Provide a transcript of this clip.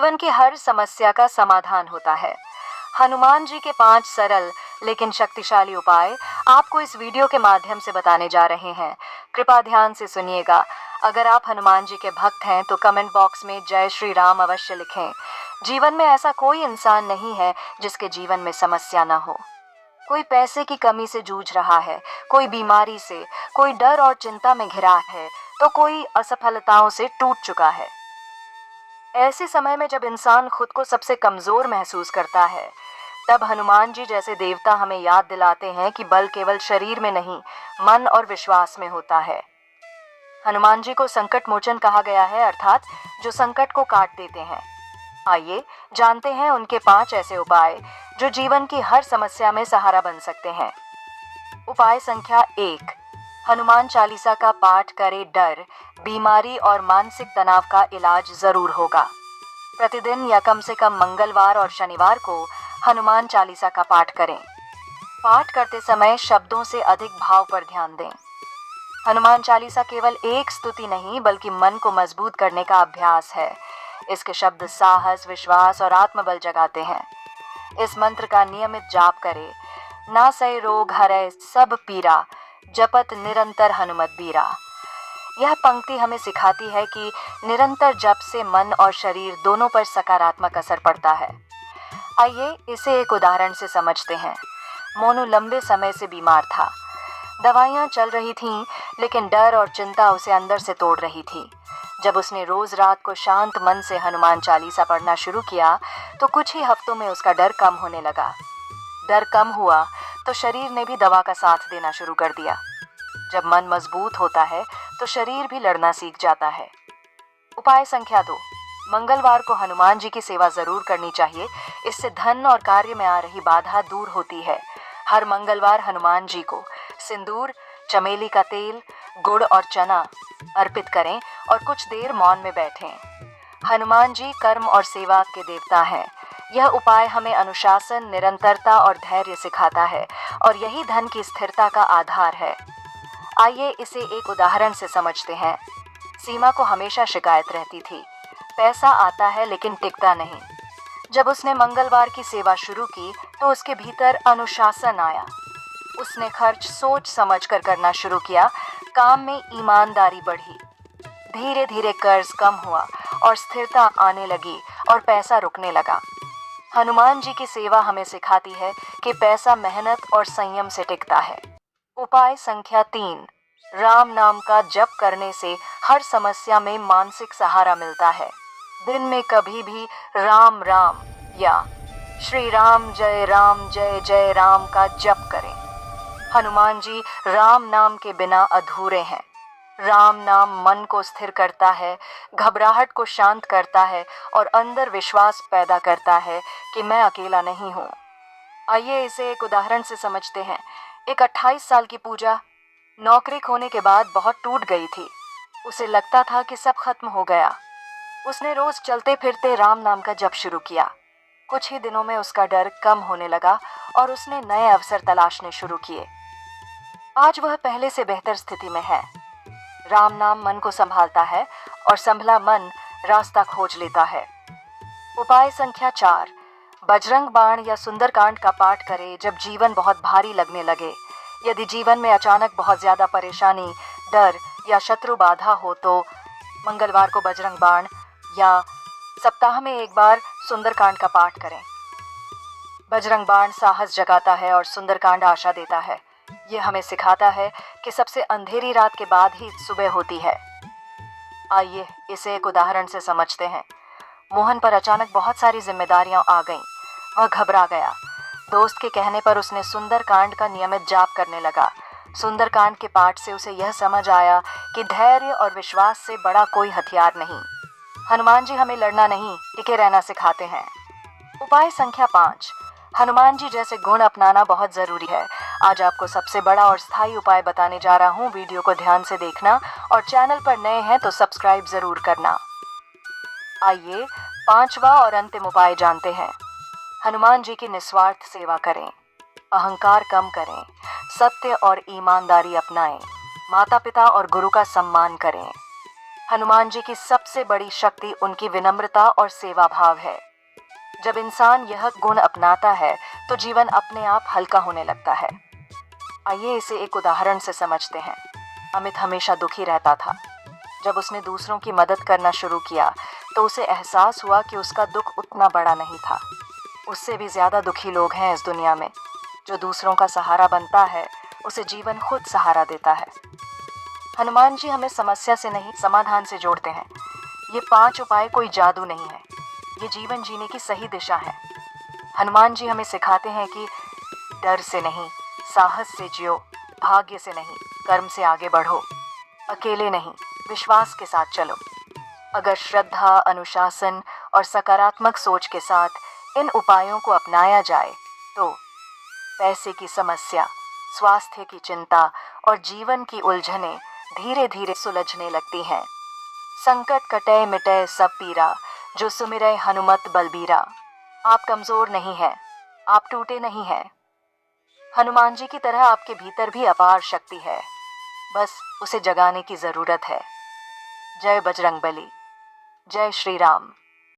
जीवन की हर समस्या का समाधान होता है। हनुमान जी के 5 सरल लेकिन शक्तिशाली उपाय आपको इस वीडियो के माध्यम से बताने जा रहे हैं। कृपया ध्यान से सुनिएगा। अगर आप हनुमान जी के भक्त हैं तो कमेंट बॉक्स में जय श्री राम अवश्य लिखें। जीवन में ऐसा कोई इंसान नहीं है जिसके जीवन में समस्या ना हो। कोई पैसे की कमी से जूझ रहा है, कोई बीमारी से, कोई डर और चिंता में घिरा है, तो कोई असफलताओं से टूट चुका है। ऐसे समय में जब इंसान खुद को सबसे कमजोर महसूस करता है, तब हनुमान जी जैसे देवता हमें याद दिलाते हैं कि बल केवल शरीर में नहीं, मन और विश्वास में होता है। हनुमान जी को संकट मोचन कहा गया है, अर्थात जो संकट को काट देते हैं। आइए जानते हैं उनके 5 ऐसे उपाय जो जीवन की हर समस्या में सहारा बन सकते हैं। उपाय संख्या 1, हनुमान चालीसा का पाठ करें। डर, बीमारी और मानसिक तनाव का इलाज जरूर होगा। प्रतिदिन या कम से कम मंगलवार और शनिवार को हनुमान चालीसा का पाठ करें। पाठ करते समय शब्दों से अधिक भाव पर ध्यान दें। हनुमान चालीसा केवल एक स्तुति नहीं बल्कि मन को मजबूत करने का अभ्यास है। इसके शब्द साहस, विश्वास और आत्मबल जगाते हैं। इस मंत्र का नियमित जाप करें। ना सै रोग हरै सब पीरा, जपत निरंतर हनुमत बीरा। यह पंक्ति हमें सिखाती है कि निरंतर जप से मन और शरीर दोनों पर सकारात्मक असर पड़ता है। आइए इसे एक उदाहरण से समझते हैं। मोनू लंबे समय से बीमार था। दवाइयां चल रही थीं, लेकिन डर और चिंता उसे अंदर से तोड़ रही थी। जब उसने रोज रात को शांत मन से हनुमान चालीसा पढ़ना शुरू किया तो कुछ ही हफ्तों में उसका डर कम होने लगा। डर कम हुआ तो शरीर ने भी दवा का साथ देना शुरू कर दिया। जब मन मजबूत होता है तो शरीर भी लड़ना सीख जाता है। उपाय संख्या 2, मंगलवार को हनुमान जी की सेवा जरूर करनी चाहिए। इससे धन और कार्य में आ रही बाधा दूर होती है। हर मंगलवार हनुमान जी को सिंदूर, चमेली का तेल, गुड़ और चना अर्पित करें और कुछ देर मौन में बैठें। हनुमान जी कर्म और सेवा के देवता हैं। यह उपाय हमें अनुशासन, निरंतरता और धैर्य सिखाता है और यही धन की स्थिरता का आधार है। आइए इसे एक उदाहरण से समझते हैं। सीमा को हमेशा शिकायत रहती थी, पैसा आता है लेकिन टिकता नहीं। जब उसने मंगलवार की सेवा शुरू की तो उसके भीतर अनुशासन आया। उसने खर्च सोच समझ कर करना शुरू किया। काम में ईमानदारी बढ़ी। धीरे धीरे कर्ज कम हुआ और स्थिरता आने लगी और पैसा रुकने लगा। हनुमान जी की सेवा हमें सिखाती है कि पैसा मेहनत और संयम से टिकता है। उपाय संख्या 3, राम नाम का जप करने से हर समस्या में मानसिक सहारा मिलता है। दिन में कभी भी राम राम या श्री राम जय जय राम का जप करें। हनुमान जी राम नाम के बिना अधूरे हैं। राम नाम मन को स्थिर करता है, घबराहट को शांत करता है और अंदर विश्वास पैदा करता है कि मैं अकेला नहीं हूँ। आइए इसे एक उदाहरण से समझते हैं। एक 28 साल की पूजा नौकरी खोने के बाद बहुत टूट गई थी। उसे लगता था कि सब खत्म हो गया। उसने रोज चलते फिरते राम नाम का जप शुरू किया। कुछ ही दिनों में उसका डर कम होने लगा और उसने नए अवसर तलाशने शुरू किए। आज वह पहले से बेहतर स्थिति में है। राम नाम मन को संभालता है और संभला मन रास्ता खोज लेता है। उपाय संख्या 4, बजरंग बाण या सुंदरकांड का पाठ करें जब जीवन बहुत भारी लगने लगे। यदि जीवन में अचानक बहुत ज्यादा परेशानी, डर या शत्रु बाधा हो तो मंगलवार को बजरंग बाण या सप्ताह में एक बार सुंदरकांड का पाठ करें। बजरंग बाण साहस जगाता है और सुंदरकांड आशा देता है। ये हमें सिखाता है कि सबसे अंधेरी रात के बाद ही सुबह होती है। आइए इसे एक उदाहरण से समझते हैं। मोहन पर अचानक बहुत सारी जिम्मेदारियां आ गईं। वह घबरा गया। दोस्त के कहने पर उसने सुंदरकांड का नियमित जाप करने लगा। सुंदरकांड के पाठ से उसे यह समझ आया कि धैर्य और विश्वास से बड़ा कोई हथियार नहीं। हनुमान जी हमें लड़ना नहीं, टिके रहना सिखाते हैं। उपाय संख्या 5, हनुमान जी जैसे गुण अपनाना बहुत जरूरी है। आज आपको सबसे बड़ा और स्थायी उपाय बताने जा रहा हूँ। वीडियो को ध्यान से देखना और चैनल पर नए हैं तो सब्सक्राइब जरूर करना। आइए 5वां और अंतिम उपाय जानते हैं। हनुमान जी की निस्वार्थ सेवा करें, अहंकार कम करें, सत्य और ईमानदारी अपनाएं, माता पिता और गुरु का सम्मान करें। हनुमान जी की सबसे बड़ी शक्ति उनकी विनम्रता और सेवा भाव है। जब इंसान यह गुण अपनाता है तो जीवन अपने आप हल्का होने लगता है। आइए इसे एक उदाहरण से समझते हैं। अमित हमेशा दुखी रहता था। जब उसने दूसरों की मदद करना शुरू किया तो उसे एहसास हुआ कि उसका दुख उतना बड़ा नहीं था। उससे भी ज्यादा दुखी लोग हैं इस दुनिया में। जो दूसरों का सहारा बनता है उसे जीवन खुद सहारा देता है। हनुमान जी हमें समस्या से नहीं, समाधान से जोड़ते हैं। ये 5 उपाय कोई जादू नहीं है, ये जीवन जीने की सही दिशा है। हनुमान जी हमें सिखाते हैं कि डर से नहीं, साहस से जियो, भाग्य से नहीं, कर्म से आगे बढ़ो। अकेले नहीं, विश्वास के साथ चलो। अगर श्रद्धा, अनुशासन और सकारात्मक सोच के साथ इन उपायों को अपनाया जाए तो पैसे की समस्या, स्वास्थ्य की चिंता और जीवन की उलझनें धीरे धीरे सुलझने लगती हैं। संकट कटे मिटे सब पीरा, जो सुमिरै हनुमत बलबीरा। आप कमजोर नहीं हैं, आप टूटे नहीं हैं। हनुमान जी की तरह आपके भीतर भी अपार शक्ति है, बस उसे जगाने की जरूरत है। जय बजरंगबली, जय श्री राम।